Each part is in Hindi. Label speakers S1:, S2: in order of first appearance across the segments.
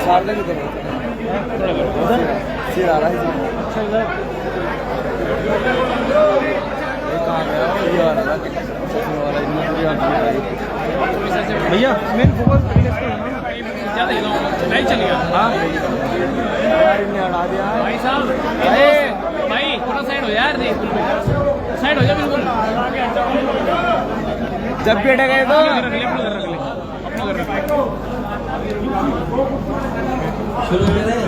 S1: शारदा की तरफ सिर आ रहा है। अच्छा इधर ये कहाँ गया? ये आ रहा है भैया। मेन फोकस
S2: नहीं चलेगा।
S1: हाँ इन्हें हटा दिया
S2: भाई साहब, अरे भाई थोड़ा साइड हो यार, साइड हो जा बिल्कुल।
S1: जब भी अटक गए तो
S3: शुरू करें।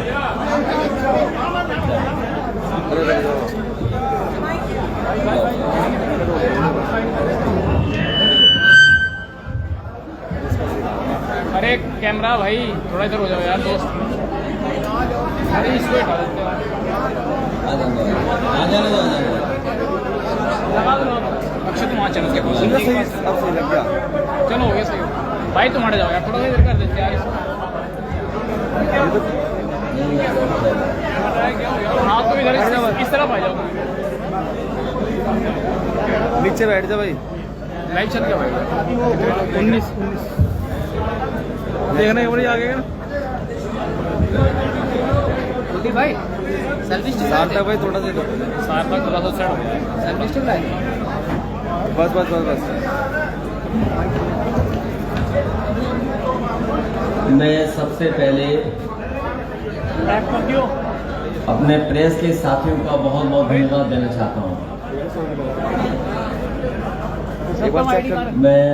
S2: अरे कैमरा भाई थोड़ा इधर हो जाओ यार दोस्त। अरे इसको हटा देते हैं।
S3: आ जाने दो।
S2: लगा दो अक्षय, तुम वहाँ चलो।
S1: अब सही लग गया।
S2: चलो हो गया सही। भाई तुम हट जाओ यार, थोड़ा इधर कर देते यार इसको। हाँ तुम इधर इस तरफ आ जाओ।
S1: नीचे बैठ जा भाई।
S2: लाइव चल गया भाई।
S1: 19 देखना एक बार आगे का
S2: भाई सेल्फी स्टिक
S1: सार्थक भाई थोड़ा सा
S2: सार्थक थोड़ा सा साइड सेल्फी स्टिक लाए।
S1: बस बस बस बस।
S3: मैं सबसे पहले अपने प्रेस के साथियों का बहुत बहुत धन्यवाद देना चाहता हूँ।
S1: एक बार चेक कर।
S3: मैं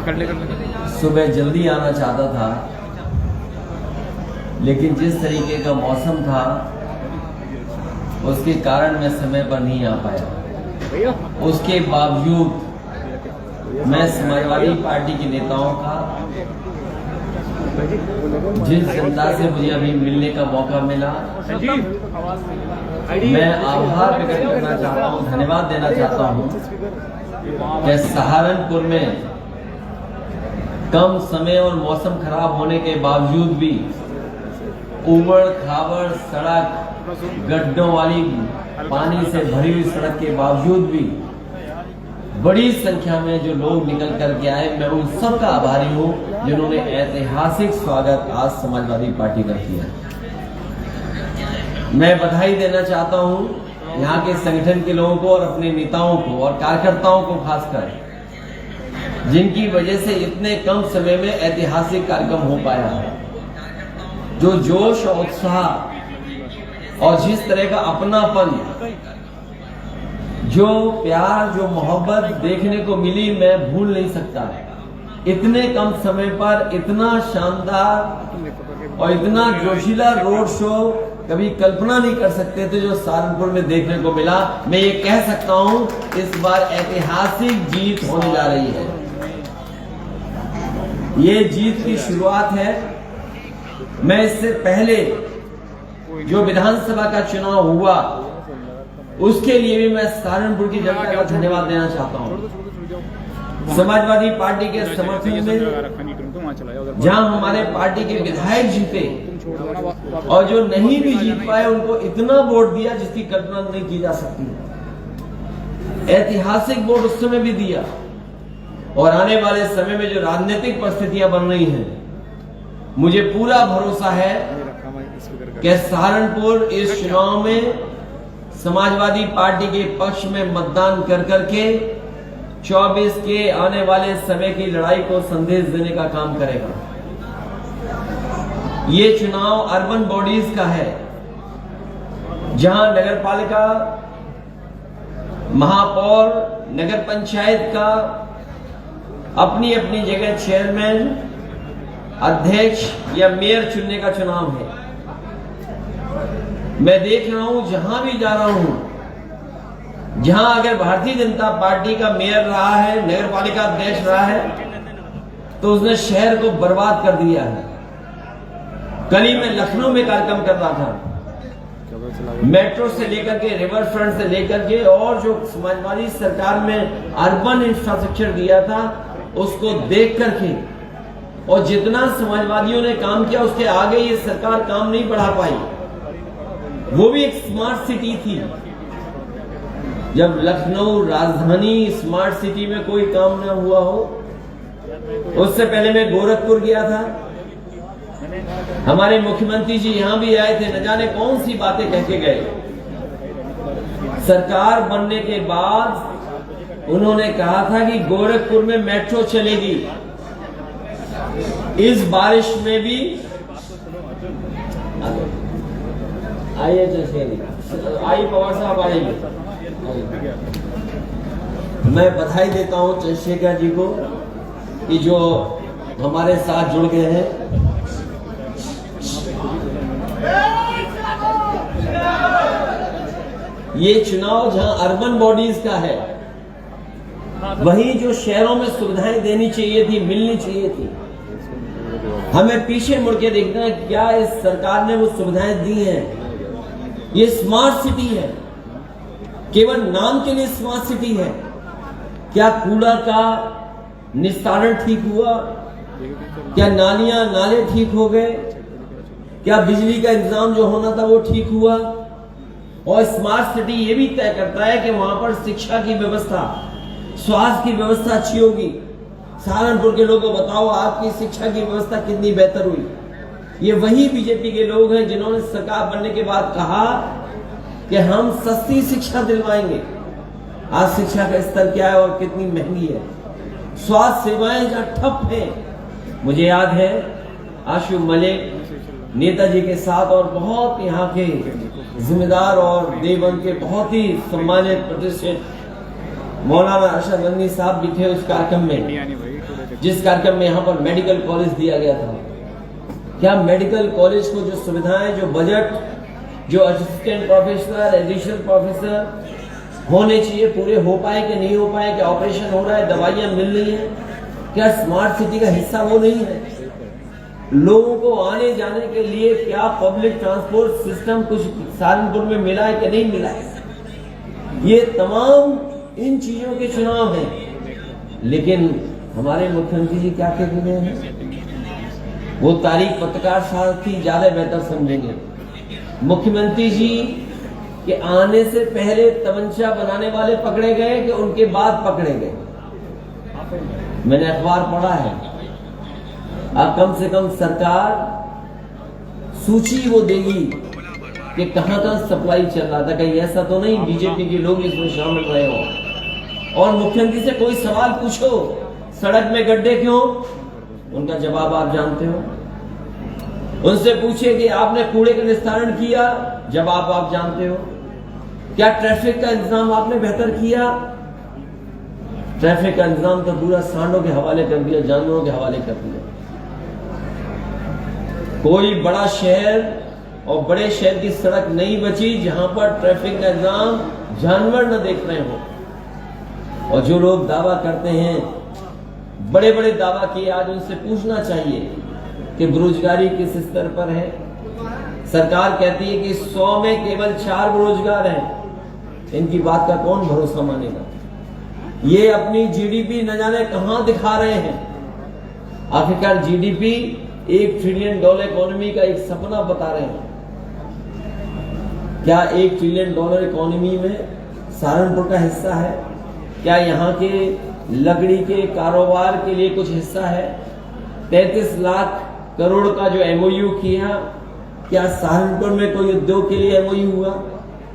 S2: कर ले
S3: सुबह जल्दी आना चाहता था, लेकिन जिस तरीके का मौसम था उसके कारण मैं समय पर नहीं आ पाया। उसके बावजूद मैं समाजवादी पार्टी के नेताओं का, जिस जनता से मुझे अभी मिलने का मौका मिला, मैं आभार व्यक्त करना चाहता हूँ, धन्यवाद देना चाहता हूँ कि सहारनपुर में कम समय और मौसम खराब होने के बावजूद भी उबड़ खाबड़ सड़क, गड्ढों वाली पानी से भरी हुई सड़क के बावजूद भी बड़ी संख्या में जो लोग निकल करके आए, मैं उन सब का आभारी हूँ जिन्होंने ऐतिहासिक स्वागत आज समाजवादी पार्टी का किया। मैं बधाई देना चाहता हूँ यहाँ के संगठन के लोगों को और अपने नेताओं को और कार्यकर्ताओं को खासकर, जिनकी वजह से इतने कम समय में ऐतिहासिक कार्यक्रम हो पाया है। जो जोश और उत्साह और जिस तरह का अपनापन, जो प्यार, जो मोहब्बत देखने को मिली, मैं भूल नहीं सकता। इतने कम समय पर इतना शानदार और इतना जोशीला रोड शो कभी कल्पना नहीं कर सकते थे जो सहारनपुर में देखने को मिला। मैं ये कह सकता हूं इस बार ऐतिहासिक जीत होने जा रही है। ये जीत की शुरुआत है। मैं इससे पहले जो विधानसभा का चुनाव हुआ उसके लिए भी मैं सहारनपुर की जनता का धन्यवाद देना चाहता हूं। समाजवादी पार्टी के समर्थन में जहां हमारे पार्टी के विधायक जीते और जो नहीं भी जीत पाए उनको इतना वोट दिया जिसकी कल्पना नहीं की जा सकती। ऐतिहासिक वोट उस समय भी दिया और आने वाले समय में जो राजनीतिक परिस्थितियां बन रही हैं, मुझे पूरा भरोसा है कि सहारनपुर इस चुनाव में समाजवादी पार्टी के पक्ष में मतदान कर करके 24 के आने वाले समय की लड़ाई को संदेश देने का काम करेगा। ये चुनाव अर्बन बॉडीज का है, जहां नगरपालिका, महापौर, नगर पंचायत का अपनी अपनी जगह चेयरमैन, अध्यक्ष या मेयर चुनने का चुनाव है। मैं देख रहा हूं, जहां भी जा रहा हूं, जहां अगर भारतीय जनता पार्टी का मेयर रहा है, नगरपालिका अध्यक्ष रहा है, तो उसने शहर को बर्बाद कर दिया है। कल ही मैं लखनऊ में कार्यक्रम कर रहा था, मेट्रो से लेकर के, रिवर फ्रंट से लेकर के, और जो समाजवादी सरकार में अर्बन इंफ्रास्ट्रक्चर दिया था उसको देख करके, और जितना समाजवादियों ने काम किया उसके आगे ये सरकार काम नहीं बढ़ा पाई। वो भी एक स्मार्ट सिटी थी। जब लखनऊ राजधानी स्मार्ट सिटी में कोई काम ना हुआ हो, उससे पहले मैं गोरखपुर गया था, हमारे मुख्यमंत्री जी यहाँ भी आए थे, न जाने कौन सी बातें कह के गए। सरकार बनने के बाद उन्होंने कहा था कि गोरखपुर में मेट्रो चलेगी। इस बारिश में भी आइए, आइए पवार साहब आइए। मैं बधाई देता हूं चंद्रशेखर जी को कि जो हमारे साथ जुड़ गए हैं। ये चुनाव जहां अर्बन बॉडीज का है, वहीं जो शहरों में सुविधाएं देनी चाहिए थी, मिलनी चाहिए थी, हमें पीछे मुड़ के देखना है क्या इस सरकार ने वो सुविधाएं दी हैं। ये स्मार्ट सिटी है, केवल नाम के लिए स्मार्ट सिटी है। क्या कूड़ा का निस्तारण ठीक हुआ? क्या नालियां नाले ठीक हो गए? क्या बिजली का इंतजाम जो होना था वो ठीक हुआ? और स्मार्ट सिटी ये भी तय करता है कि वहां पर शिक्षा की व्यवस्था, स्वास्थ्य की व्यवस्था अच्छी होगी। सहारनपुर के लोगों को बताओ आपकी शिक्षा की व्यवस्था कितनी बेहतर हुई। ये वही बीजेपी के लोग हैं जिन्होंने सरकार बनने के बाद कहा कि हम सस्ती शिक्षा दिलवाएंगे। आज शिक्षा का स्तर क्या है और कितनी महंगी है। स्वास्थ्य सेवाएं जहां ठप है, मुझे याद है आशु मलिक नेताजी के साथ और बहुत यहाँ के जिम्मेदार और देवबंद के बहुत ही सम्मानित प्रतिष्ठित मौलाना अरशद गंदी साहब भी थे उस कार्यक्रम में, जिस कार्यक्रम में यहाँ पर मेडिकल कॉलेज दिया गया था। क्या मेडिकल कॉलेज को जो सुविधाएं, जो बजट, जो असिस्टेंट प्रोफेसर, एडिशनल प्रोफेसर होने चाहिए, पूरे हो पाए कि नहीं हो पाए? क्या ऑपरेशन हो रहा है, दवाइयां मिल रही हैं? क्या स्मार्ट सिटी का हिस्सा वो नहीं है? लोगों को आने जाने के लिए क्या पब्लिक ट्रांसपोर्ट सिस्टम कुछ सहारनपुर में मिला है कि नहीं मिला है? ये तमाम इन चीजों के चुनाव हैं। लेकिन हमारे मुख्यमंत्री जी क्या कहते गए हैं? वो तारीख पत्रकार साथी ज्यादा बेहतर समझेंगे। मुख्यमंत्री जी के आने से पहले तमंचा बनाने वाले पकड़े गए कि उनके बाद पकड़े गए? मैंने अखबार पढ़ा है। अब कम से कम सरकार सूची वो देगी कि कहां कहां सप्लाई चल रहा था। कहीं ऐसा तो नहीं बीजेपी के लोग इसमें शामिल रहे हो? और मुख्यमंत्री से कोई सवाल पूछो, सड़क में गड्ढे क्यों? उनका जवाब आप जानते हो। उनसे पूछिए कि आपने कूड़े का निस्तारण किया? जवाब आप जानते हो। क्या ट्रैफिक का इंतजाम आपने बेहतर किया? ट्रैफिक का इंतजाम तो पूरा सांडों के हवाले कर दिया, जानवरों के हवाले कर दिया। कोई बड़ा शहर और बड़े शहर की सड़क नहीं बची जहां पर ट्रैफिक का इंतजाम जानवर न देख रहे हो। और जो लोग दावा करते हैं, बड़े बड़े दावा किए, आज उनसे पूछना चाहिए कि बेरोजगारी किस स्तर पर है। सरकार कहती है कि 100 में केवल 4 बेरोजगार हैं। इनकी बात का कौन भरोसा मानेगा? ये अपनी जीडीपी न जाने कहां दिखा रहे हैं। आखिरकार जीडीपी $1 ट्रिलियन इकोनॉमी का एक सपना बता रहे हैं। क्या $1 ट्रिलियन इकोनॉमी में सहारनपुर का हिस्सा है? क्या यहाँ के लकड़ी के कारोबार के लिए कुछ हिस्सा है? 33 लाख करोड़ का जो एमओयू किया, क्या सहारनपुर में कोई उद्योग के लिए एमओयू हुआ?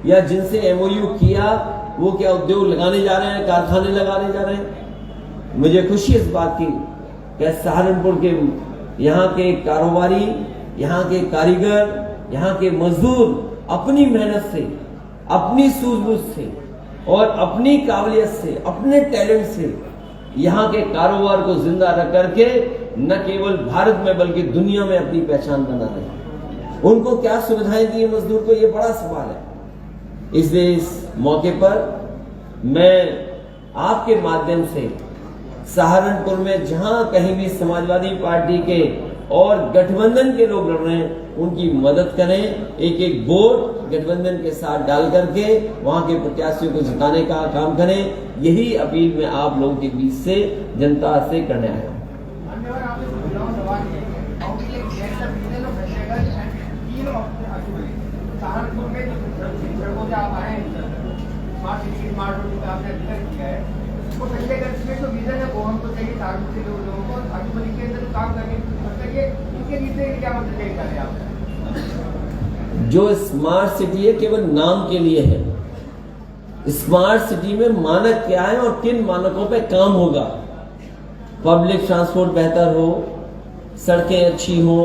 S3: या जिनसे एमओयू किया वो क्या उद्योग लगाने जा रहे हैं, कारखाने लगाने जा रहे हैं? मुझे खुशी इस बात की कि सहारनपुर के यहाँ के कारोबारी, यहाँ के कारीगर, यहाँ के मजदूर अपनी मेहनत से, अपनी सूझबूझ से और अपनी काबिलियत से, अपने टैलेंट से यहाँ के कारोबार को जिंदा रख करके न केवल भारत में बल्कि दुनिया में अपनी पहचान बना रहे हैं। उनको क्या सुविधाएं दी मजदूर को, ये बड़ा सवाल है। इसलिए इस मौके पर मैं आपके माध्यम से सहारनपुर में जहां कहीं भी समाजवादी पार्टी के और गठबंधन के लोग लड़ रहे हैं, उनकी मदद करें। एक एक वोट गठबंधन के साथ डाल करके वहां के प्रत्याशियों को जिताने का काम करें। यही अपील मैं आप लोगों के बीच से, जनता से करने आया हूं।
S4: सहारनपुर में सड़कों से आप आए हैं, स्मार्ट सिटी स्मार्ट रोड का आपने जिक्र किया है, वो पहले में जो विजन है वो हमको चाहिए सहारनपुर के लोगों को। आजू बाजू के अंदर काम करने की ये उसके नीचे क्या मतलब देख रहे हैं आप?
S3: जो स्मार्ट सिटी है केवल नाम के लिए है। स्मार्ट सिटी में मानक क्या है और किन मानकों पे काम होगा। पब्लिक ट्रांसपोर्ट बेहतर हो, सड़कें अच्छी हो,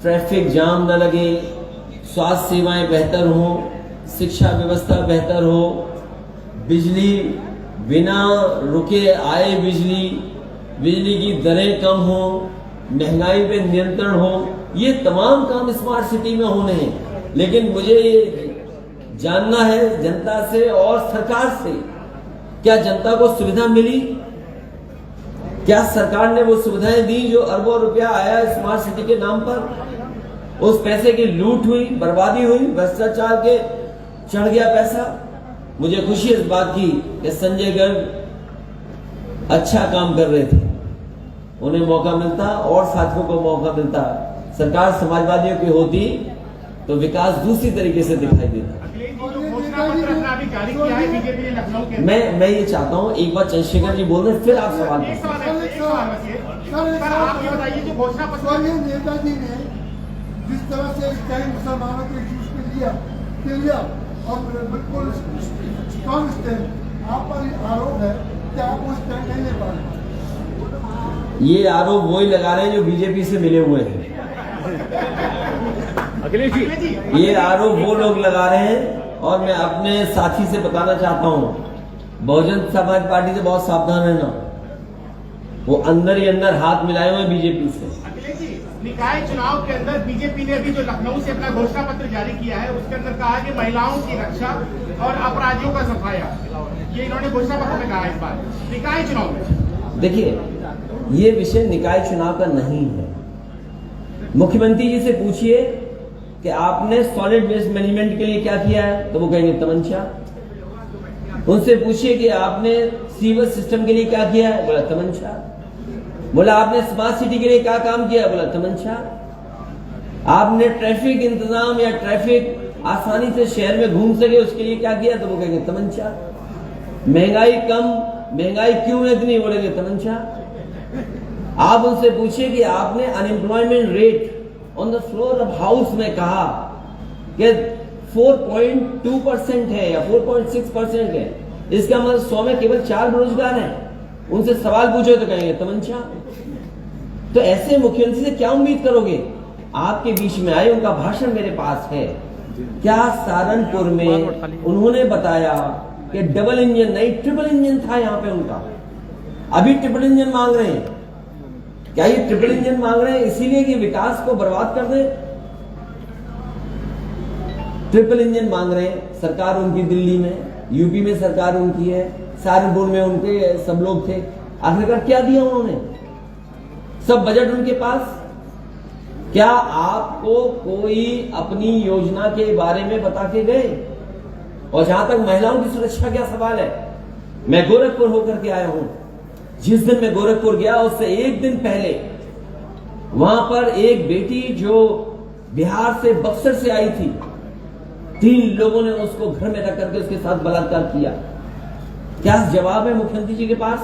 S3: ट्रैफिक जाम न लगे, स्वास्थ्य सेवाएं बेहतर हो, शिक्षा व्यवस्था बेहतर हो, बिजली बिना रुके आए, बिजली की दरें कम हो, महंगाई पे नियंत्रण हो, ये तमाम काम स्मार्ट सिटी में होने हैं। लेकिन मुझे ये जानना है जनता से और सरकार से, क्या जनता को सुविधा मिली? क्या सरकार ने वो सुविधाएं दी जो अरबों रुपया आया स्मार्ट सिटी के नाम पर? उस पैसे की लूट हुई, बर्बादी हुई, भ्रष्टाचार के चढ़ गया पैसा। मुझे खुशी इस बात की कि संजय गर्ग अच्छा काम कर रहे थे, उन्हें मौका मिलता और साथियों को मौका मिलता, सरकार समाजवादियों की होती तो विकास दूसरी तरीके से दिखाई देता। मैं ये चाहता हूँ एक बार चंद्रशेखर जी बोल रहे, फिर आप सवाल
S4: आप ये बताइए जो घोषणा पत्र
S5: नेताजी ने जिस तरह से मुसलमानों के इश्यूज पे लिया और बिल्कुल स्ट्रॉन्ग स्टैंड आप पर आरोप है कि आप वो स्टैंड नहीं ले पा रहे।
S3: ये आरोप वही लगा रहे हैं जो बीजेपी से मिले हुए हैं।
S2: अखिलेश जी,
S3: ये आरोप वो लोग लगा रहे हैं और मैं अपने साथी से बताना चाहता हूँ, बहुजन समाज पार्टी से बहुत सावधान रहना, वो अंदर ही अंदर हाथ मिलाए हुए बीजेपी से।
S4: अखिलेश जी, निकाय चुनाव के अंदर बीजेपी ने अभी जो लखनऊ से अपना घोषणा पत्र जारी किया है उसके अंदर कहा कि महिलाओं की रक्षा और अपराधियों का सफाया, ये इन्होंने घोषणा पत्र में कहा इस बार निकाय चुनाव में।
S3: देखिए, ये विषय निकाय चुनाव का नहीं है। मुख्यमंत्री जी से पूछिए कि आपने सॉलिड वेस्ट मैनेजमेंट के लिए क्या किया है, तो वो कहेंगे तमंचा। उनसे पूछिए कि आपने सीवर सिस्टम के लिए क्या किया है, बोला तमंचा। बोला आपने स्मार्ट सिटी के लिए क्या काम किया, बोला तमंचा। आपने ट्रैफिक इंतजाम या ट्रैफिक आसानी से शहर में घूम सके उसके लिए क्या किया, तो वो कहेंगे तमंचा। महंगाई कम, महंगाई क्यों है इतनी, बोलेंगे तमंचा। आप उनसे पूछिए कि आपने unemployment rate on the floor of house में कहा कि 4.2% है या 4.6% है, इसका मतलब 100 में केवल 4 बेरोजगार हैं। उनसे सवाल पूछो तो कहेंगे तमंचा। तो ऐसे मुख्यमंत्री से क्या उम्मीद करोगे? आपके बीच में आए, उनका भाषण मेरे पास है। क्या सहारनपुर में उन्होंने बताया कि डबल इंजन नहीं ट्रिपल इंजन था यहाँ पे उनका, अभी ट्रिपल इंजन मांग रहे हैं। क्या ये ट्रिपल इंजन मांग रहे हैं इसीलिए कि विकास को बर्बाद कर दे? ट्रिपल इंजन मांग रहे हैं। सरकार उनकी दिल्ली में, यूपी में सरकार उनकी है, सहारनपुर में उनके सब लोग थे। आखिरकार क्या दिया उन्होंने? सब बजट उनके पास। क्या आपको कोई अपनी योजना के बारे में बता के गए? और जहां तक महिलाओं की सुरक्षा का सवाल है, मैं गोरखपुर होकर के आया हूं। जिस दिन मैं गोरखपुर गया उससे एक दिन पहले वहां पर एक बेटी जो बिहार से बक्सर से आई थी, 3 लोगों ने उसको घर में रख करके उसके साथ बलात्कार किया। क्या जवाब है मुख्यमंत्री जी के पास?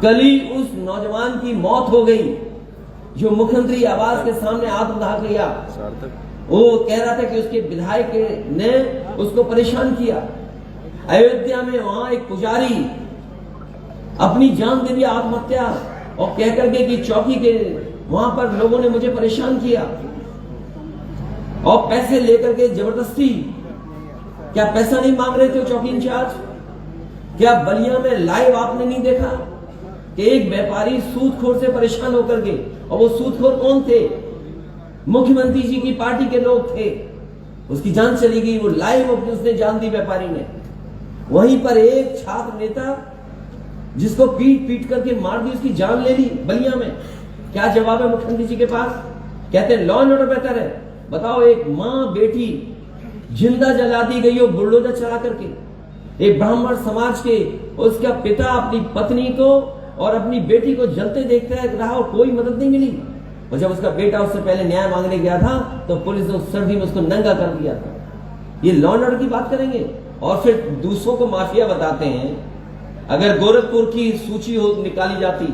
S3: कल ही उस नौजवान की मौत हो गई जो मुख्यमंत्री आवास के सामने आत्मदाह किया। वो कह रहा था कि उसके विधायक ने उसको परेशान किया। अयोध्या में वहां एक पुजारी अपनी जान दे दिया, आत्महत्या, और कह करके कि चौकी के वहां पर लोगों ने मुझे परेशान किया और पैसे लेकर के जबरदस्ती। क्या पैसा नहीं मांग रहे थे चौकी इंचार्ज? क्या बलिया में लाइव आपने नहीं देखा कि एक व्यापारी सूदखोर से परेशान होकर के, और वो सूदखोर कौन थे? मुख्यमंत्री जी की पार्टी के लोग थे। उसकी जान चली गई, वो लाइव उसने जान दी व्यापारी ने। वहीं पर एक छात्र नेता जिसको पीट करके मार दी, उसकी जान ले ली बलिया में। क्या जवाब है मुख्यमंत्री जी के पास? कहते हैं लॉ एंड ऑर्डर बेहतर है। बताओ, एक मां बेटी जिंदा जला दी गई हो बुलडोजर चला करके। एक ब्राह्मण समाज के उसका पिता अपनी पत्नी को और अपनी बेटी को जलते देखते रहा और कोई मदद नहीं मिली। और जब उसका बेटा उससे पहले न्याय मांगने गया था तो पुलिस ने उस सर्दी में उसको नंगा कर दिया था। ये लॉ एंड ऑर्डर की बात करेंगे और फिर दूसरों को माफिया बताते हैं। अगर गोरखपुर की सूची हो निकाली जाती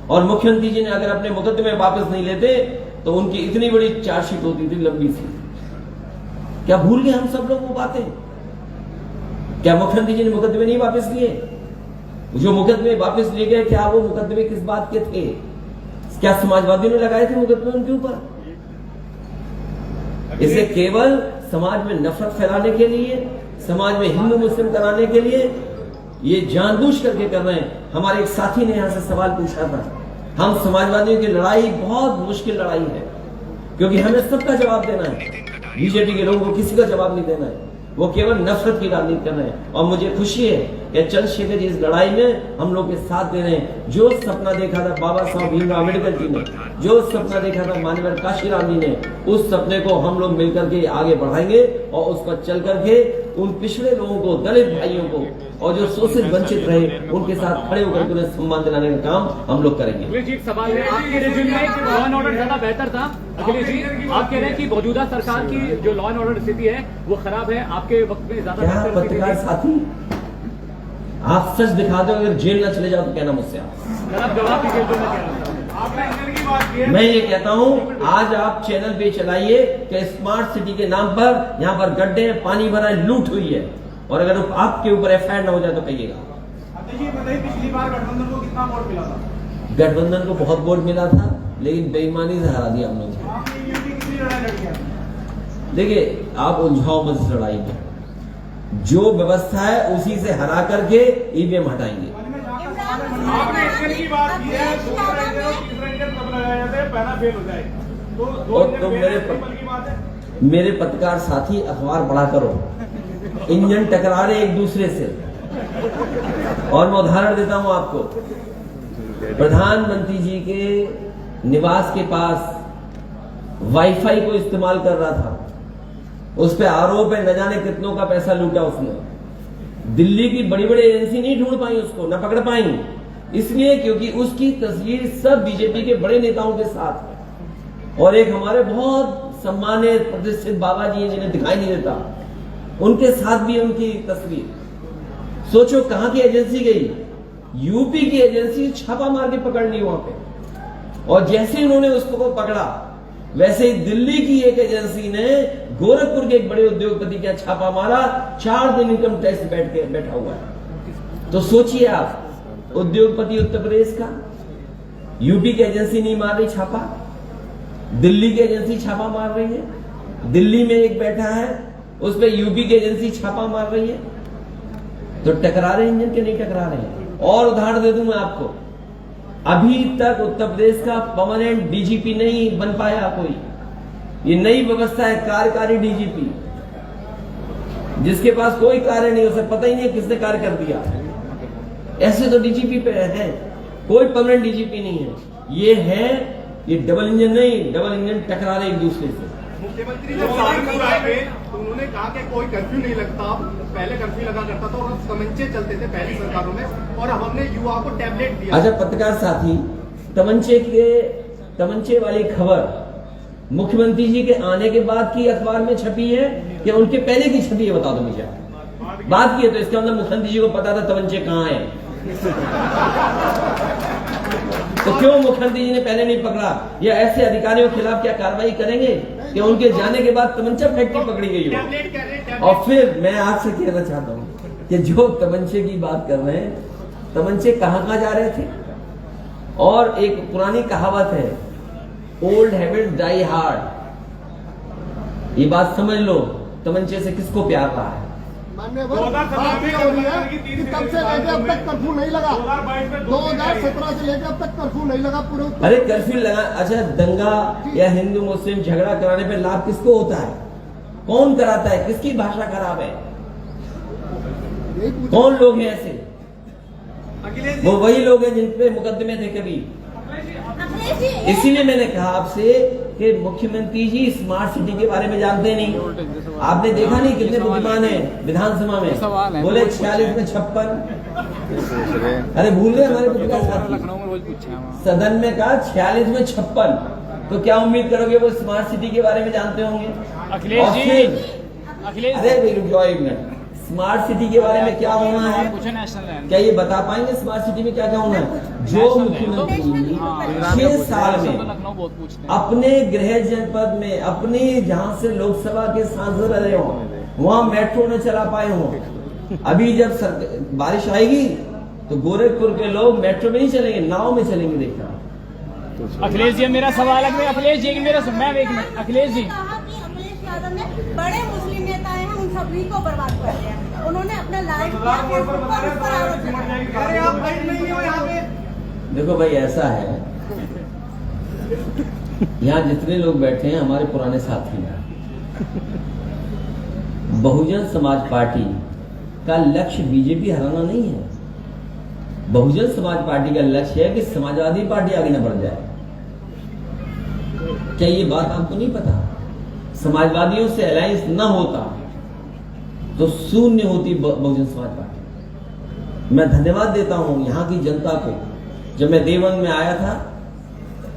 S3: और मुख्यमंत्री जी ने अगर अपने मुकदमे वापस नहीं लेते तो उनकी इतनी बड़ी चार्जशीट होती थी, लंबी सी। क्या भूल गए हम सब लोग वो बातें? क्या मुख्यमंत्री जी ने मुकदमे नहीं वापस लिए? जो मुकदमे वापस लिए गए, क्या वो मुकदमे किस बात के थे? क्या समाजवादियों ने लगाए थे मुकदमे उनके ऊपर? इसे केवल समाज में नफरत फैलाने के लिए, समाज में हिंदू मुस्लिम कराने के लिए ये जानबूझ करके कर रहे हैं। हमारे एक साथी ने यहां से सवाल पूछा था। हम समाजवादियों की लड़ाई बहुत मुश्किल लड़ाई है, क्योंकि हमें सबका जवाब देना है। बीजेपी के लोगों को किसी का जवाब नहीं देना है, वो केवल नफरत की राजनीति कर रहे हैं। और मुझे खुशी है कि चंद्रशेखर जी इस लड़ाई में हम लोग के साथ दे रहे हैं। जो सपना देखा था बाबा साहब भीमराव अम्बेडकर जी ने, जो सपना देखा था माननीय काशीराम जी ने, उस सपने को हम लोग मिलकर के आगे बढ़ाएंगे और उस पर चल करके उन पिछड़े लोगों को, दलित भाइयों को और जो शोषित वंचित रहे, उनके साथ खड़े होकर उन्हें सम्मान दिलाने का काम हम लोग करेंगे।
S2: अखिलेश जी, एक सवाल है, आपके रेजिम में लॉ एंड ऑर्डर ज्यादा बेहतर था। अखिलेश जी, आप कह रहे हैं कि मौजूदा सरकार की जो लॉ एंड ऑर्डर स्थिति है वो खराब है, आपके वक्त में ज्यादा बेहतर थी।
S3: पत्रकार साथी, आप सच दिखा दो, अगर जेल ना चले जाओ तो कहना मुझसे
S2: आप जवाब दीजिए। तो मैं कह रहा हूं,
S3: मैं ये कहता हूं, आज आप चैनल पे चलाइए कि स्मार्ट सिटी के नाम पर यहाँ पर गड्ढे, पानी भरा, लूट हुई है, और अगर आपके ऊपर एफआईआर ना हो जाए तो कहिएगा।
S4: पिछली बार गठबंधन को कितना वोट मिला था?
S3: गठबंधन को बहुत वोट मिला था, लेकिन बेईमानी से हरा दिया हम लोग। देखिए, आप उलझाओ मत इस लड़ाई में। जो व्यवस्था है उसी से हरा करके ईवीएम हटाएंगे।
S4: आपने इंजन की बात की है, दूसरा इंजन और तीसरा इंजन कब लगाया जाता है, पहला फेल हो जाए तो
S3: मेरे पत्रकार साथी अखबार पढ़ा करो। इंजन टकरा रहे एक दूसरे से, और मैं उदाहरण देता हूं आपको। प्रधानमंत्री जी के निवास के पास वाईफाई को इस्तेमाल कर रहा था, उस पे आरोप है न जाने कितनों का पैसा लूटा उसने। दिल्ली की बड़ी बड़ी एजेंसी नहीं ढूंढ पाई उसको, न पकड़ पाई, इसलिए क्योंकि उसकी तस्वीर सब बीजेपी के बड़े नेताओं के साथ है। और एक हमारे बहुत सम्मानित प्रतिष्ठित बाबा जी हैं जिन्हें दिखाई नहीं देता, उनके साथ भी उनकी तस्वीर। सोचो कहां की एजेंसी गई, यूपी की एजेंसी छापा मार के पकड़ ली वहां पे, और जैसे उन्होंने उसको पकड़ा वैसे ही दिल्ली की एक एजेंसी ने गोरखपुर के एक बड़े उद्योगपति का छापा मारा। 4 दिन इनकम टैक्स बैठा हुआ है। तो सोचिए आप, उद्योगपति उत्तर प्रदेश का, यूपी की एजेंसी नहीं मार रही छापा, दिल्ली की एजेंसी छापा मार रही है। दिल्ली में एक बैठा है, उस पर यूपी की एजेंसी छापा मार रही है। तो टकरा रहे इंजन के नहीं टकरा रहे हैं। और उदाहरण दे दूं मैं आपको, अभी तक उत्तर प्रदेश का परमानेंट डीजीपी नहीं बन पाया कोई। ये नई व्यवस्था है, कार्यकारी डीजीपी, जिसके पास कोई कार्य नहीं, उसे पता ही नहीं किसने कार्य कर दिया। ऐसे तो डीजीपी पे है, कोई परमानेंट डीजीपी नहीं है। ये डबल इंजन नहीं, डबल इंजन टकरा रहे एक दूसरे से।
S4: मुख्यमंत्री जब सहारनपुर आए थे तो उन्होंने कहा कि कोई कर्फ्यू नहीं लगता, पहले कर्फ्यू लगा करता था और तमंचे चलते थे पहली सरकारों में, और हमने युवा को टैबलेट दिया।
S3: अच्छा पत्रकार साथी, तमंचे वाली खबर मुख्यमंत्री जी के आने के बाद की अखबार में छपी है कि उनके पहले की छपी है? बता दो मुझे। बात की है तो इसका मतलब मुख्यमंत्री जी को पता था तमंचे कहां है। तो क्यों मुख्यमंत्री जी ने पहले नहीं पकड़ा? या ऐसे अधिकारियों के खिलाफ क्या कार्रवाई करेंगे कि उनके जाने के बाद तमंचा फैक्ट्री पकड़ी गई हो? और फिर मैं आपसे कहना चाहता हूं कि जो तमंचे की बात कर रहे हैं, तमंचे कहां जा रहे थे? और एक पुरानी कहावत है, ओल्ड हैबिट डाई हार्ड। ये बात समझ लो, तमंचे से किसको प्यार रहा है?
S5: बात ये हो रही है कि तब से लेकर अब तक कर्फ्यू नहीं लगा, 2017 से लेकर अब तक कर्फ्यू नहीं लगा पूरे।
S3: अरे कर्फ्यू लगा, अच्छा दंगा या हिंदू मुस्लिम झगड़ा कराने पे लाभ किसको होता है? कौन कराता है? किसकी भाषा खराब है? कौन लोग हैं ऐसे? वो वही लोग हैं जिन पे मुकदमे थे कभी। इसीलिए मैंने कहा आपसे कि मुख्यमंत्री जी स्मार्ट सिटी के बारे में जानते नहीं। आपने देखा नहीं कितने बुद्धिमान हैं विधानसभा में, बोले 46 में 56। अरे भूल गए हमारे
S2: लखनऊ में रोज पूछा,
S3: सदन में कहा 46 में 56। तो क्या उम्मीद करोगे वो स्मार्ट सिटी के बारे में जानते होंगे?
S2: अखिलेश जी,
S3: अरे रुक जाओ एक मिनट। स्मार्ट सिटी के बारे में क्या होना है, क्या ये बता पाएंगे? स्मार्ट सिटी में क्या क्या होना है? जो मुख्यमंत्री 6 साल में अपने गृह जनपद में, अपने जहां से लोकसभा के सांसद रहे हो, वहां मेट्रो न चला पाए हो। अभी जब बारिश आएगी तो गोरखपुर के लोग मेट्रो में नहीं चलेंगे, नाव में चलेंगे। देखना
S2: अखिलेश जी, मेरा सवाल है, अखिलेश जी मेरा अखिलेश जी
S6: यादव ने बड़े मुस्लिम नेता हैं, उन सभी को बर्बाद कर दिया। उन्होंने अपना लाइव
S3: देखो भाई, ऐसा है, यहाँ जितने लोग बैठे हैं हमारे पुराने साथी हैं। बहुजन समाज पार्टी का लक्ष्य बीजेपी हराना नहीं है। बहुजन समाज पार्टी का लक्ष्य है कि समाजवादी पार्टी आगे न बढ़ जाए। क्या ये बात आपको नहीं पता? समाजवादियों से अलायंस न होता तो शून्य होती बहुजन समाज पार्टी। मैं धन्यवाद देता हूं यहाँ की जनता को। जब मैं देवबंद में आया था,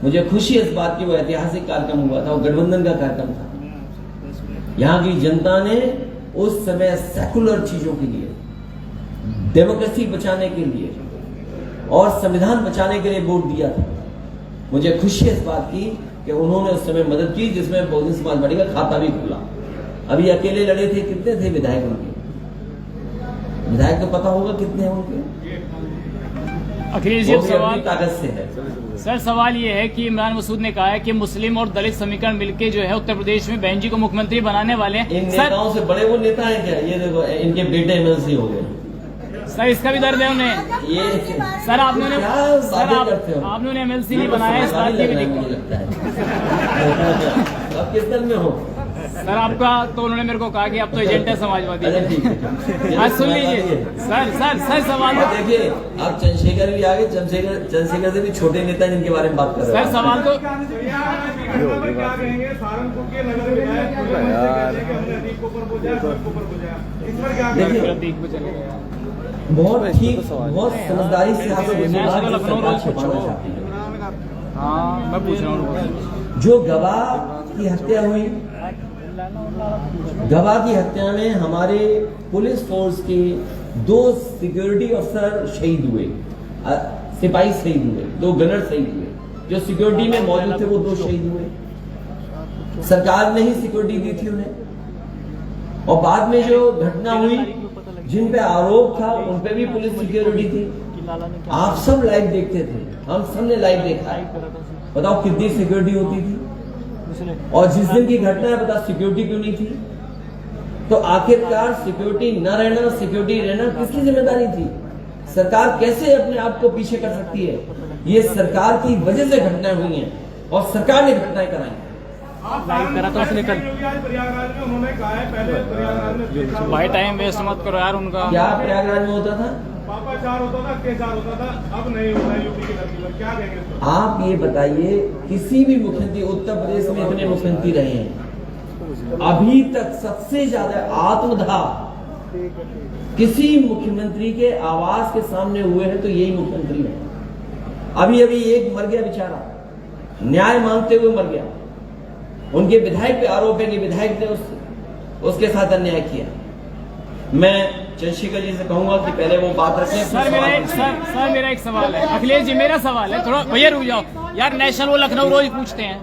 S3: मुझे खुशी इस बात की, वो ऐतिहासिक कार्यक्रम हुआ था, वो गठबंधन का कार्यक्रम था। यहाँ की जनता ने उस समय सेकुलर चीजों के लिए, डेमोक्रेसी बचाने के लिए और संविधान बचाने के लिए वोट दिया था। मुझे खुशी इस बात की कि उन्होंने उस समय मदद की, जिसमें बहुजन समाज पार्टी का खाता भी खुला। अभी अकेले लड़े थे, कितने थे विधायक उनके? विधायक को पता होगा कितने हैं उनके।
S2: अखिलेश जी, सवाल
S3: ताकत से है
S2: सर, सवाल ये है कि इमरान मसूद ने कहा है कि मुस्लिम और दलित समीकरण मिलकर जो है उत्तर प्रदेश में बहन जी को मुख्यमंत्री बनाने वाले हैं।
S3: इन नेताओं से बड़े वो नेता है क्या? ये देखो, इनके बेटे एमएलसी हो गए।
S2: सर, इसका भी दर्द है उन्हें।
S3: ये
S2: सर, आपने एमएलसी नहीं बनाया, इस बात की भी दिक्कत
S3: है। अब किस दल में हो
S2: सर? आपका तो उन्होंने मेरे को कहा कि आप तो एजेंट है समाजवादी। आज सुन लीजिए सर सवाल
S3: देखिए, आप चंद्रशेखर भी आगे, चंद्रशेखर से भी छोटे नेता जिनके बारे में बात कर रहे हैं।
S2: सर, सवाल तो
S3: बहुत ठीक, बहुत समझदारी से आप छुपाना चाहती है।
S2: हाँ, मैं पूछ रहा हूँ,
S3: जो गवाह की हत्या हुई, गवाह की हत्या में हमारे पुलिस फोर्स के 2 सिक्योरिटी अफसर शहीद हुए, सिपाही शहीद हुए, 2 गनर शहीद हुए। जो सिक्योरिटी में मौजूद थे वो 2 शहीद हुए। सरकार ने ही सिक्योरिटी दी थी उन्हें। और बाद में जो घटना हुई, जिन पे आरोप था, उन पे भी पुलिस सिक्योरिटी थी। आप सब लाइव देखते थे, हम सब ने लाइव देखा है। बताओ कितनी सिक्योरिटी होती थी? और जिस दिन की घटना है, बता सिक्योरिटी क्यों नहीं थी? तो आखिरकार सिक्योरिटी न रहना, सिक्योरिटी रहना किसकी जिम्मेदारी थी? सरकार कैसे अपने आप को पीछे कर सकती है? ये सरकार की वजह से घटनाएं हुई हैं और सरकार ने घटनाएं कराई।
S2: भाई टाइम वेस्ट मत करो यार उनका।
S3: क्या प्रयागराज में होता था?
S4: पापाचार होता था, अत्याचार होता था, अब नहीं होता है यूपी की धरती पर। क्या कहेंगे?
S3: आप ये बताइए, किसी भी मुख्यमंत्री, उत्तर प्रदेश में इतने मुख्यमंत्री रहे हैं, अभी तक सबसे ज्यादा आत्मदाह किसी मुख्यमंत्री के आवास के सामने हुए हैं तो यही मुख्यमंत्री है। अभी एक मर गया बेचारा, न्याय मांगते हुए मर गया। उनके विधायक पे आरोप है कि विधायक ने उसके साथ अन्याय किया। मैं चंद्रशेखर जी से कहूंगा कि पहले वो बात रखें।
S2: सर मेरा एक सवाल है। अखिलेश जी, मेरा सवाल है, थोड़ा भैया रुक जाओ यार। नेशनल वो लखनऊ रोज पूछते हैं।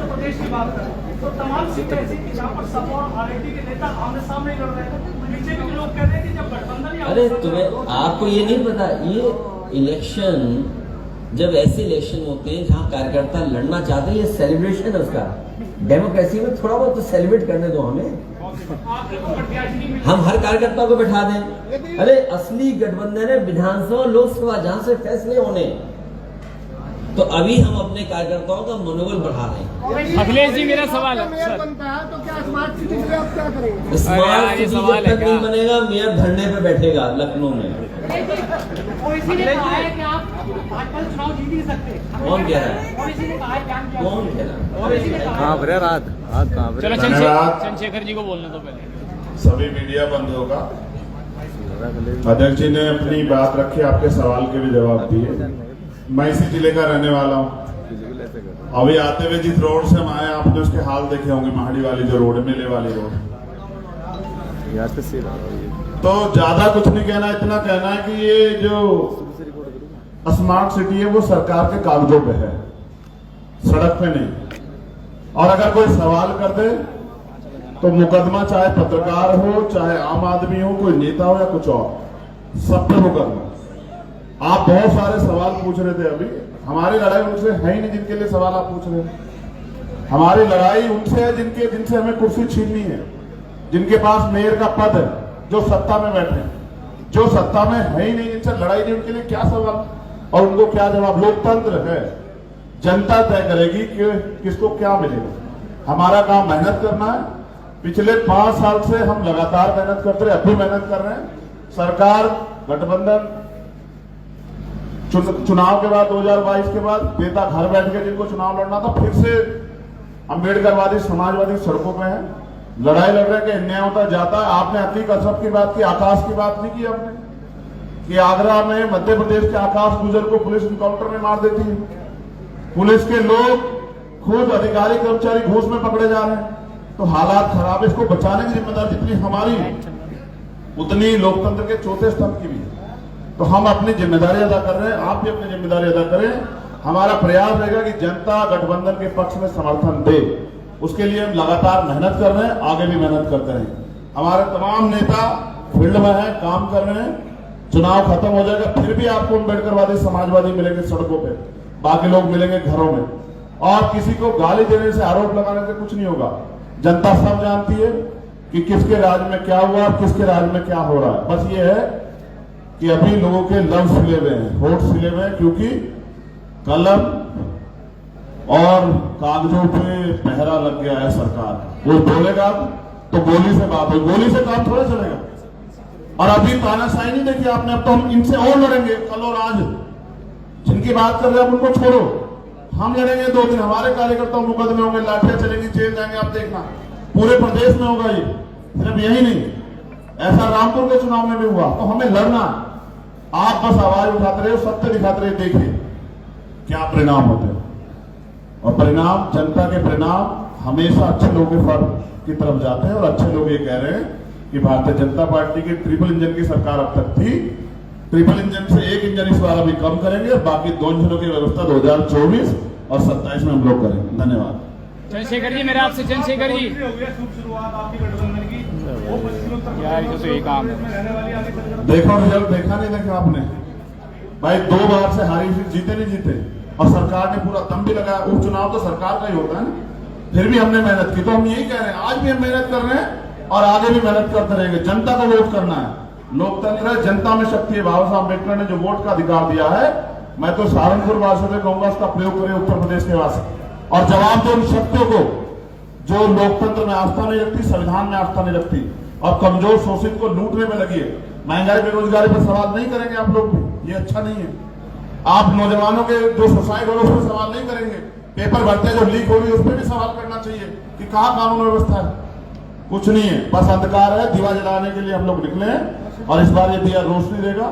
S7: प्रदेश की बात करें तो तमाम सीटें ऐसी थी जहाँ पर सपा और आरएलडी के नेता आमने सामने लड़ रहे थे। बीजेपी के लोग कह रहे हैं कि जब गठबंधन,
S3: अरे तुम्हें, आपको ये नहीं पता, ये इलेक्शन, जब ऐसे इलेक्शन होते हैं जहाँ कार्यकर्ता लड़ना चाहते हैं, ये सेलिब्रेशन है उसका। डेमोक्रेसी में थोड़ा बहुत तो सेलिब्रेट करने दो हमें। हम हर कार्यकर्ता को बैठा दें? अरे असली गठबंधन है विधानसभा लोकसभा, जहाँ से फैसले होने। तो अभी हम अपने कार्यकर्ताओं का मनोबल बढ़ा रहे हैं।
S2: अखिलेश जी, मेरा सवाल है सर।
S5: तो क्या स्मार्ट सिटी में आप क्या करेंगे?
S3: स्मार्ट सिटी जब तक नहीं बनेगा, मेयर धरने पे बैठेगा लखनऊ में। कौन कह रहा है? कौन कह रहा है?
S1: कहाँ पर है रात कहाँ पर?
S2: चलो चंद्रशेखर जी को बोलने दो पहले।
S8: सभी मीडिया बंधुओं का, अध्यक्ष जी ने अपनी बात रखी, आपके सवाल के भी जवाब दिए। मैं इसी जिले का रहने वाला हूँ अभी आते हुए जिस रोड से हम आए आपने उसके हाल देखे होंगे, महाड़ी वाली जो रोड है, मेले वाली रोड। तो ज्यादा कुछ नहीं कहना, इतना कहना है कि ये जो स्मार्ट सिटी है वो सरकार के कागजों पे है, सड़क पे नहीं। और अगर कोई सवाल कर दे तो मुकदमा, चाहे पत्रकार हो, चाहे आम आदमी हो, कोई नेता हो या कुछ और, सब पे मुकदमा। आप बहुत सारे सवाल पूछ रहे थे अभी, हमारी लड़ाई उनसे है ही नहीं जिनके लिए सवाल आप पूछ रहे हैं। हमारी लड़ाई उनसे है जिनसे हमें कुर्सी छीननी है, जिनके पास मेयर का पद है, जो सत्ता में बैठे हैं। जो सत्ता में है ही नहीं, जिनसे लड़ाई नहीं, उनके लिए क्या सवाल और उनको क्या जवाब। लोकतंत्र है, जनता तय करेगी कि किसको क्या मिलेगा। हमारा काम मेहनत करना है। पिछले 5 साल से हम लगातार मेहनत करते रहे, अब भी मेहनत कर रहे हैं। सरकार गठबंधन चुनाव के बाद 2022 के बाद नेता घर बैठ के जिनको चुनाव लड़ना था, फिर से अम्बेडकरवादी समाजवादी सड़कों पे है, लड़ाई लड़ रहे कि अन्याय होता जाता है। आपने अतीक अशरफ की बात की, आकाश की बात नहीं की आपने, कि आगरा में मध्य प्रदेश के आकाश गुजर को पुलिस इनकाउंटर में मार देती है। पुलिस के लोग खुद अधिकारी कर्मचारी घूस में पकड़े जा रहे हैं। तो हालात खराब है, इसको बचाने की जिम्मेदारी जितनी हमारी उतनी लोकतंत्र के चौथे स्तंभ की भी है। तो हम अपनी जिम्मेदारी अदा कर रहे हैं, आप भी अपनी जिम्मेदारी अदा करें। हमारा प्रयास रहेगा कि जनता गठबंधन के पक्ष में समर्थन दे, उसके लिए हम लगातार मेहनत कर रहे हैं, आगे भी मेहनत करते रहेंगे। हमारे तमाम नेता फील्ड में हैं, काम कर रहे हैं। चुनाव खत्म हो जाएगा, फिर भी आपको अम्बेडकरवादी समाजवादी मिलेंगे सड़कों पे, बाकी लोग मिलेंगे घरों में। और किसी को गाली देने से, आरोप लगाने से कुछ नहीं होगा। जनता सब जानती है कि किसके राज में क्या हुआ, किसके राज में क्या हो रहा है। बस ये है कि अभी लोगों के लव सिले हुए हैं, होठ सिले हुए हैं, क्योंकि कलम और कागजों पे पहरा लग गया है सरकार। कोई बोलेगा तो गोली से बात हो, गोली से काम थोड़ा चलेगा। और अभी तानाशाही नहीं देखी आपने, अब तो हम इनसे और लड़ेंगे कल और आज। जिनकी बात कर रहे हैं उनको छोड़ो, हम लड़ेंगे 2 दिन। हमारे कार्यकर्ता मुकदमे होंगे, लाठियां चलेंगी, जेल जाएंगे, आप देखना। पूरे प्रदेश में होगा ये, सिर्फ यही नहीं, ऐसा रामपुर के चुनाव में भी हुआ। तो हमें लड़ना, आप बस आवाज उठाते रहे, सत्य दिखाते रहे, देखिए क्या परिणाम होते हैं। और परिणाम, जनता के परिणाम हमेशा अच्छे लोगों के फर्क की तरफ जाते हैं। और अच्छे लोग ये कह रहे हैं कि भारतीय जनता पार्टी की ट्रिपल इंजन की सरकार अब तक थी, ट्रिपल इंजन से 1 इंजन इस बार अभी कम करेंगे, और बाकी 2 इंजनों की व्यवस्था 2024 और 27 में हम लोग करेंगे। धन्यवाद।
S2: चंद्रशेखर जी, मेरा आपसे, चंद्रशेखर जी,
S7: शुरुआत आपकी गठबंधन की, वो पश्चिमी उत्तर प्रदेश
S2: तो ये काम है।
S7: में रहने वाली आगे चलकर
S8: देखो रिजल्ट देखा नहीं देखा आपने भाई, 2 बार से हारी, फिर जीते नहीं जीते। और सरकार ने पूरा दम भी लगाया। उपचुनाव तो सरकार का ही होता है ना, फिर भी हमने मेहनत की। तो हम यही कह रहे हैं, आज भी हम मेहनत कर रहे हैं और आगे भी मेहनत करते रहेंगे। जनता को वोट करना है, लोकतंत्र है, जनता में शक्ति है। बाबा साहब अम्बेडकर ने जो वोट का अधिकार दिया है, मैं तो सहारनपुर वासियों से कहूंगा उसका प्रयोग करें, उत्तर प्रदेश के वासी, और जवाब दो उन शक्तियों को जो लोकतंत्र में आस्था नहीं रखती, संविधान में आस्था नहीं रखती, और कमजोर शोषित को लूटने में लगी है। महंगाई बेरोजगारी पर सवाल नहीं करेंगे आप लोग भी, ये अच्छा नहीं है। आप नौजवानों के जो सुसाइड हो रहे उस पर सवाल नहीं करेंगे। पेपर भरते जो लीक हो रही है उस पर भी सवाल करना चाहिए कि कहाँ कानून व्यवस्था है। कुछ नहीं है, बस अंधकार है। दिवा जलाने के लिए हम लोग निकले हैं, और इस बार ये दिया रोशनी देगा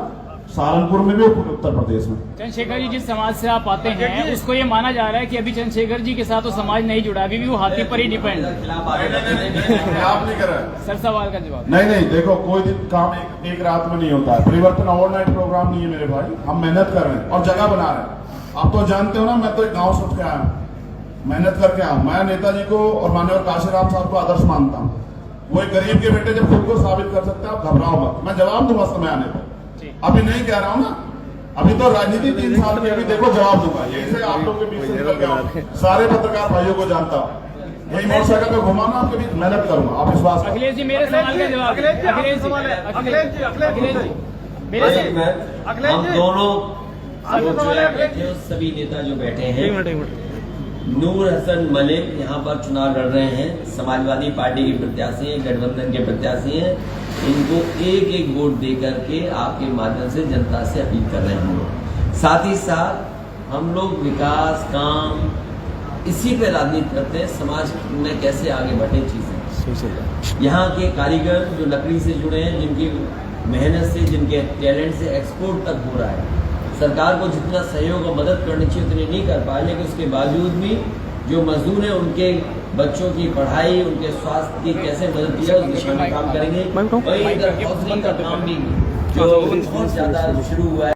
S8: सहारनपुर में भी, उत्तर प्रदेश में।
S2: चंद्रशेखर जी, जिस समाज से आप आते हैं उसको ये माना जा रहा है कि अभी चंद्रशेखर जी के साथ तो समाज नहीं जुड़ा, अभी भी वो हाथी पर ही डिपेंड है।
S8: आप नहीं कर रहे हैं
S2: सर, सवाल का जवाब।
S8: नहीं, देखो कोई दिन काम एक रात में नहीं होता है। परिवर्तन ओवरनाइट प्रोग्राम नहीं है मेरे भाई। हम मेहनत कर रहे हैं और जगह बना रहे हैं। आप तो जानते हो ना, मैं तो एक गाँव से उठ के आया हूँ, मेहनत करके आया हूँ। मैं नेताजी को और माननीय काशीराम साहब को आदर्श मानता हूँ। वो एक गरीब के बेटे जब खुद को साबित कर सकते हैं, आप घबराओ मत, मैं जवाब दूंगा समय आने पर। अभी नहीं कह रहा हूँ ना, अभी तो राजनीति 3 साल की, अभी देखो जवाब दूंगा। यही से आप लोग के बीच से निकल गया, सारे पत्रकार भाइयों को जानता हूँ। यही मोटरसाइकिल पे घुमाना, आपके बीच मेहनत करूंगा, आप विश्वास करो।
S2: अखिलेश जी, मेरे सवाल का जवाब। अखिलेश जी, मेरे
S3: हम दोनों सभी नेता जो बैठे हैं, नूर हसन मलिक यहाँ पर चुनाव लड़ रहे हैं, समाजवादी पार्टी के प्रत्याशी हैं, गठबंधन के प्रत्याशी हैं। इनको एक वोट दे करके आपके माध्यम से जनता से अपील कर रहे हैं हम लोग। साथ ही साथ हम लोग विकास काम इसी पे राजनीति करते हैं, समाज में कैसे आगे बढ़े चीजें। यहाँ के कारीगर जो लकड़ी से जुड़े हैं, जिनकी मेहनत से, जिनके टैलेंट से एक्सपोर्ट तक हो रहा है, सरकार को जितना सहयोग और मदद करनी चाहिए उतनी नहीं कर पाए, लेकिन उसके बावजूद भी जो मजदूर हैं उनके बच्चों की पढ़ाई, उनके स्वास्थ्य की कैसे मदद की जाए उस दिशा में काम करेंगे। वहीं इधर हाउसिंग का काम भी जो बहुत ज्यादा शुरू हुआ है।